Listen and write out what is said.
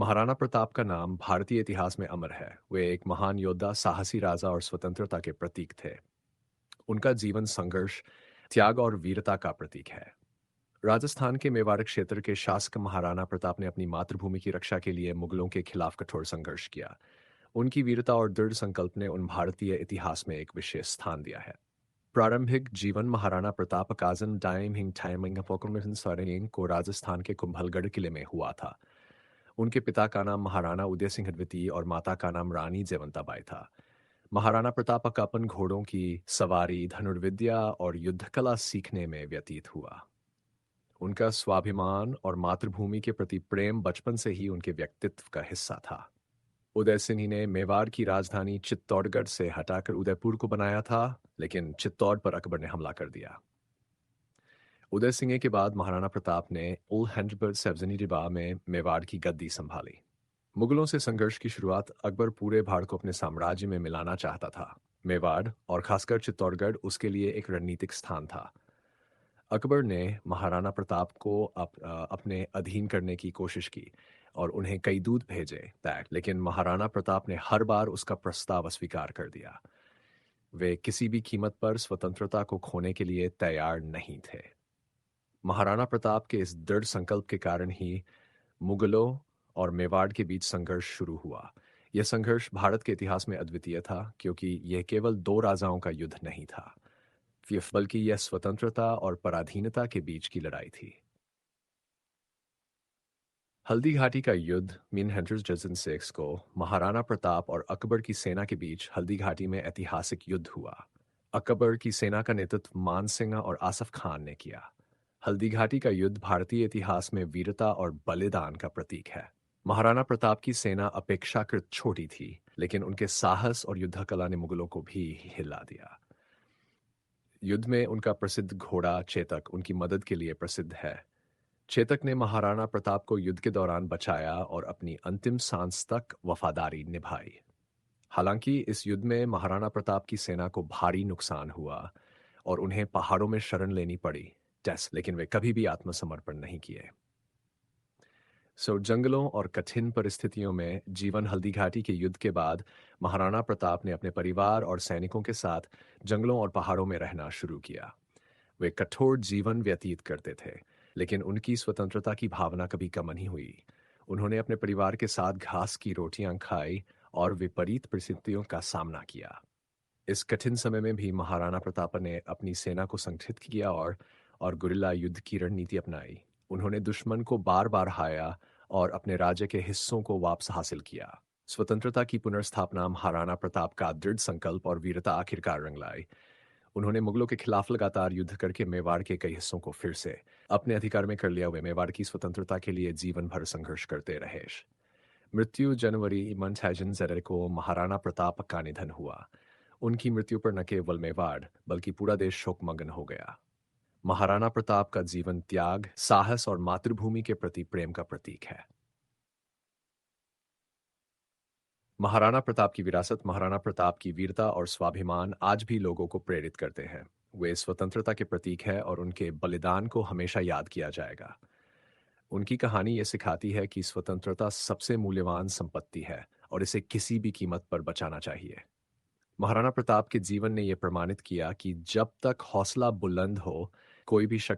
महाराणा प्रताप का नाम भारतीय इतिहास में अमर है। वे एक महान योद्धा, साहसी राजा और स्वतंत्रता के प्रतीक थे। उनका जीवन संघर्ष, त्याग और वीरता का प्रतीक है। राजस्थान के मेवाड़ क्षेत्र के शासक महाराणा प्रताप ने अपनी मातृभूमि की रक्षा के लिए मुगलों के खिलाफ कठोर संघर्ष किया। उनकी वीरता और दृढ़ संकल्प ने उन भारतीय इतिहास में एक विशेष स्थान दिया है। प्रारंभिक जीवन महाराणा प्रताप काजन डाइम हिंग टाइमिंग को राजस्थान के कुंभलगढ़ किले में हुआ था। उनके पिता का नाम महाराणा उदय सिंह द्वितीय और माता का नाम रानी जयवंताबाई था। महाराणा प्रताप का अपन घोड़ों की सवारी, धनुर्विद्या और युद्धकला सीखने में व्यतीत हुआ। उनका स्वाभिमान और मातृभूमि के प्रति प्रेम बचपन से ही उनके व्यक्तित्व का हिस्सा था। उदय सिंह ने मेवाड़ की राजधानी चित्तौड़गढ़ से हटाकर उदयपुर को बनाया था, लेकिन चित्तौड़ पर अकबर ने हमला कर दिया। उदय सिंह के बाद महाराणा प्रताप ने उल हैंडबर्ग सब्जनी रिबा में मेवाड़ की गद्दी संभाली। मुगलों से संघर्ष की शुरुआत अकबर पूरे भारत को अपने साम्राज्य में मिलाना चाहता था। मेवाड़ और खासकर चित्तौड़गढ़ उसके लिए एक रणनीतिक स्थान था। अकबर ने महाराणा प्रताप को अपने अधीन करने की कोशिश की और उन्हें कई दूत भेजे तैग, लेकिन महाराणा प्रताप ने हर बार उसका प्रस्ताव अस्वीकार कर दिया। वे किसी भी कीमत पर स्वतंत्रता को खोने के लिए तैयार नहीं थे। महाराणा प्रताप के इस दृढ़ संकल्प के कारण ही मुगलों और मेवाड़ के बीच संघर्ष शुरू हुआ। यह संघर्ष भारत के इतिहास में अद्वितीय था, क्योंकि यह केवल दो राजाओं का युद्ध नहीं था, बल्कि यह स्वतंत्रता और पराधीनता के बीच की लड़ाई थी। हल्दी घाटी का युद्ध मीन हंटर्स डजन 6 को महाराणा प्रताप और अकबर की सेना के बीच हल्दी घाटी में ऐतिहासिक युद्ध हुआ। अकबर की सेना का नेतृत्व मान सिंह और आसफ खान ने किया। हल्दी घाटी का युद्ध भारतीय इतिहास में वीरता और बलिदान का प्रतीक है। महाराणा प्रताप की सेना अपेक्षाकृत छोटी थी, लेकिन उनके साहस और युद्ध कला ने मुगलों को भी हिला दिया। युद्ध में उनका प्रसिद्ध घोड़ा चेतक उनकी मदद के लिए प्रसिद्ध है। चेतक ने महाराणा प्रताप को युद्ध के दौरान बचाया और अपनी अंतिम सांस तक वफादारी निभाई। हालांकि इस युद्ध में महाराणा प्रताप की सेना को भारी नुकसान हुआ और उन्हें पहाड़ों में शरण लेनी पड़ी, लेकिन वे कभी भी आत्मसमर्पण नहीं किए। जंगलों और कठिन परिस्थितियों में जीवन हल्दी घाटी के युद्ध के बाद महाराणा प्रताप ने अपने परिवार और सैनिकों के साथ जंगलों और पहाड़ों में रहना शुरू किया। वे कठोर जीवन व्यतीत करते थे, लेकिन उनकी स्वतंत्रता की भावना कभी कम नहीं हुई। उन्होंने अपने परिवार के साथ घास की रोटियां खाई और विपरीत परिस्थितियों का सामना किया। इस कठिन समय में भी महाराणा प्रताप ने अपनी सेना को संगठित किया और गुरिल्ला युद्ध की रणनीति अपनाई। उन्होंने दुश्मन को बार बार हाया और अपने राज्य के हिस्सों को वापस हासिल किया। स्वतंत्रता की पुनर्स्थापना महाराणा प्रताप का दृढ़ संकल्प और वीरता आखिरकार रंग लाई। उन्होंने मुगलों के खिलाफ लगातार युद्ध करके मेवाड़ के कई हिस्सों को फिर से अपने अधिकार में कर लिया। हुए मेवाड़ की स्वतंत्रता के लिए जीवन भर संघर्ष करते रहे। मृत्यु जनवरी 1900 को महाराणा प्रताप का निधन हुआ। उनकी मृत्यु पर न केवल मेवाड़ बल्कि पूरा देश शोकमग्न हो गया। महाराणा प्रताप का जीवन त्याग, साहस और मातृभूमि के प्रति प्रेम का प्रतीक है। महाराणा प्रताप की विरासत, महाराणा प्रताप की वीरता और स्वाभिमान आज भी लोगों को प्रेरित करते हैं। वे स्वतंत्रता के प्रतीक है और उनके बलिदान को हमेशा याद किया जाएगा। उनकी कहानी ये सिखाती है कि स्वतंत्रता सबसे मूल्यवान संपत्ति है और इसे किसी भी कीमत पर बचाना चाहिए। महाराणा प्रताप के जीवन ने यह प्रमाणित किया कि जब तक हौसला बुलंद हो, कोई भी शक्ति